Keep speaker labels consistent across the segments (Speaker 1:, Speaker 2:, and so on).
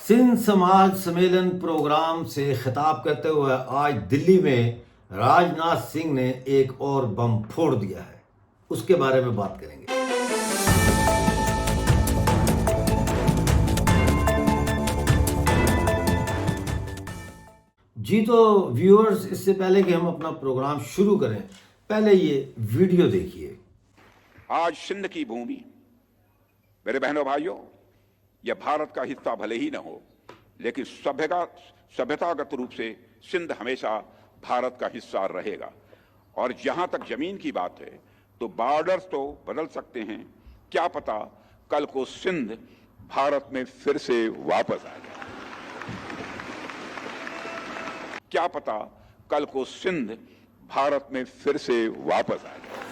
Speaker 1: सिंध समाज सम्मेलन प्रोग्राम से खिताब करते हुए आज दिल्ली में राजनाथ सिंह ने एक और बम फोड़ दिया है, उसके बारे में बात करेंगे। जी तो व्यूअर्स, इससे पहले कि हम अपना प्रोग्राम शुरू करें, पहले ये वीडियो देखिए।
Speaker 2: आज सिंध की भूमि, मेरे बहनों भाइयों, यह भारत का हिस्सा भले ही न हो, लेकिन सभ्यतागत रूप से सिंध हमेशा भारत का हिस्सा रहेगा। और जहां तक जमीन की बात है तो बॉर्डर्स तो बदल सकते हैं, क्या पता कल को सिंध भारत में फिर से वापस आ जाए। क्या पता कल को सिंध भारत में फिर से वापस आ जाए।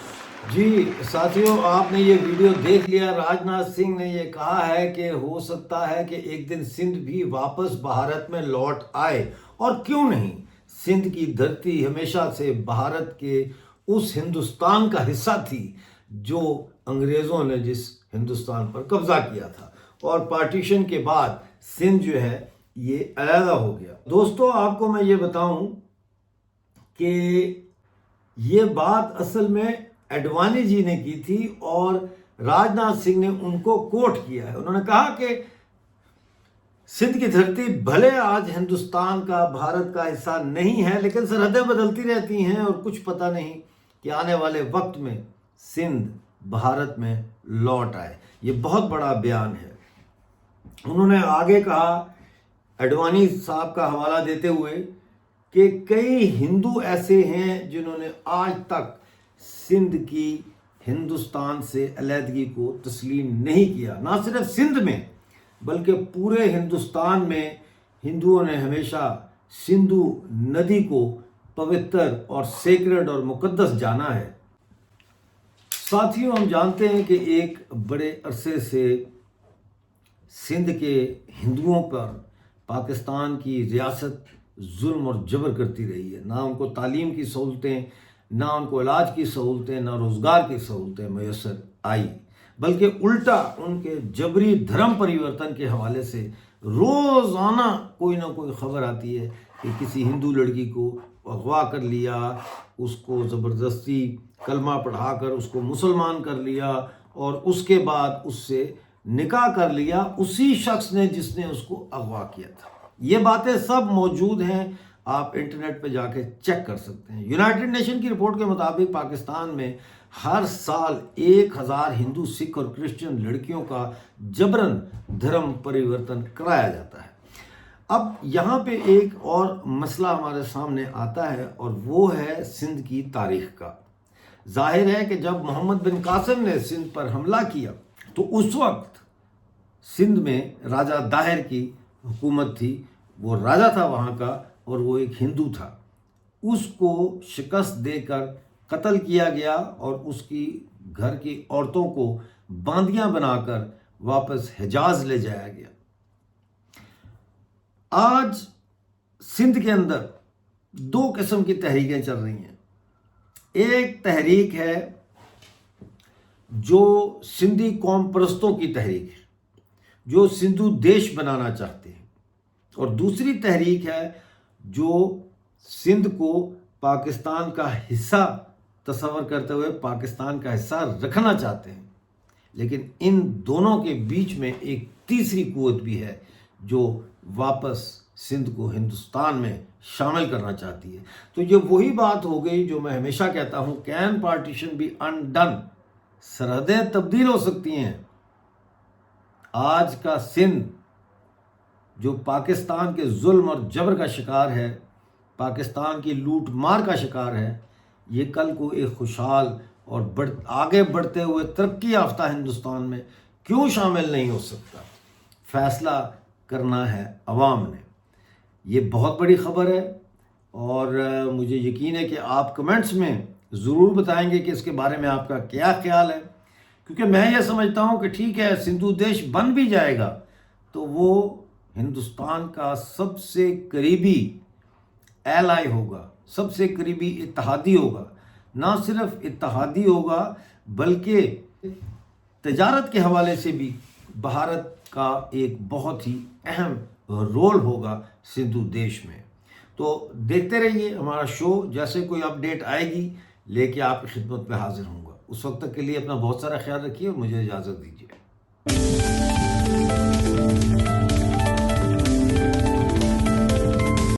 Speaker 1: जी साथियों, आपने ये वीडियो देख लिया। राजनाथ सिंह ने ये कहा है कि हो सकता है कि एक दिन सिंध भी वापस भारत में लौट आए, और क्यों नहीं। सिंध की धरती हमेशा से भारत के उस हिंदुस्तान का हिस्सा थी जो अंग्रेज़ों ने जिस हिंदुस्तान पर कब्जा किया था, और पार्टीशन के बाद सिंध जो है ये अलग हो गया। दोस्तों, आपको मैं ये बताऊं कि ये बात असल में एडवाणी जी ने की थी और राजनाथ सिंह ने उनको कोट किया है। उन्होंने कहा कि सिंध की धरती भले आज हिंदुस्तान का, भारत का हिस्सा नहीं है, लेकिन सरहदें बदलती रहती हैं और कुछ पता नहीं कि आने वाले वक्त में सिंध भारत में लौट आए। ये बहुत बड़ा बयान है। उन्होंने आगे कहा, एडवाणी साहब का हवाला देते हुए, कि कई हिंदू ऐसे हैं जिन्होंने आज तक सिंध की हिंदुस्तान से अलहदगी को तस्लीम नहीं किया। ना सिर्फ सिंध में बल्कि पूरे हिंदुस्तान में हिंदुओं ने हमेशा सिंधु नदी को पवित्र और सेक्रेड और मुकद्दस जाना है। साथियों, हम जानते हैं कि एक बड़े अरसे से सिंध के हिंदुओं पर पाकिस्तान की रियासत जुल्म और जबर करती रही है। ना उनको तालीम की सहूलतें, ना उनको इलाज की सहूलतें, ना रोज़गार की सहूलतें मैसर आई, बल्कि उल्टा उनके जबरी धर्म परिवर्तन के हवाले से रोज़ाना कोई ना कोई ख़बर आती है कि किसी हिंदू लड़की को अगवा कर लिया, उसको ज़बरदस्ती कलमा पढ़ाकर उसको मुसलमान कर लिया, और उसके बाद उससे निकाह कर लिया उसी शख्स ने जिसने उसको अगवा किया था। ये बातें सब मौजूद हैं, आप इंटरनेट पे जाके चेक कर सकते हैं। यूनाइटेड नेशन की रिपोर्ट के मुताबिक पाकिस्तान में हर साल 1000 हिंदू, सिख और क्रिश्चियन लड़कियों का जबरन धर्म परिवर्तन कराया जाता है। अब यहाँ पे एक और मसला हमारे सामने आता है, और वो है सिंध की तारीख का। जाहिर है कि जब मोहम्मद बिन कासिम ने सिंध पर हमला किया तो उस वक्त सिंध में राजा दाहिर की हुकूमत थी। वो राजा था वहाँ का, और वो एक हिंदू था। उसको शिकस्त देकर कत्ल किया गया और उसकी घर की औरतों को बांदियां बनाकर वापस हिजाज ले जाया गया। आज सिंध के अंदर दो किस्म की तहरीकें चल रही हैं। एक तहरीक है जो सिंधी कौम परस्तों की तहरीक है, जो सिंधु देश बनाना चाहते हैं, और दूसरी तहरीक है जो सिंध को पाकिस्तान का हिस्सा तस्वर करते हुए पाकिस्तान का हिस्सा रखना चाहते हैं। लेकिन इन दोनों के बीच में एक तीसरी कुव्वत भी है जो वापस सिंध को हिंदुस्तान में शामिल करना चाहती है। तो ये वही बात हो गई जो मैं हमेशा कहता हूँ, कैन पार्टीशन बी अनडन। सरहदें तब्दील हो सकती हैं। आज का सिंध जो पाकिस्तान के जुल्म और जबर का शिकार है, पाकिस्तान की लूट मार का शिकार है, ये कल को एक खुशहाल और आगे बढ़ते हुए तरक्की याफ्ता हिंदुस्तान में क्यों शामिल नहीं हो सकता। फैसला करना है अवाम ने। ये बहुत बड़ी खबर है, और मुझे यकीन है कि आप कमेंट्स में ज़रूर बताएंगे कि इसके बारे में आपका क्या ख्याल है। क्योंकि मैं ये समझता हूँ कि ठीक है, सिंधु देश बन भी जाएगा तो वो हिंदुस्तान का सबसे करीबी एलाई होगा, सबसे करीबी इत्तेहादी होगा। ना सिर्फ इत्तेहादी होगा बल्कि तजारत के हवाले से भी भारत का एक बहुत ही अहम رول ہوگا سندھو دیش میں۔ تو دیکھتے رہیے ہمارا شو، جیسے کوئی اپڈیٹ آئے گی لے کے آپ کی خدمت میں حاضر ہوں گا۔ اس وقت تک کے لیے اپنا بہت سارا خیال رکھیے اور مجھے اجازت دیجیے۔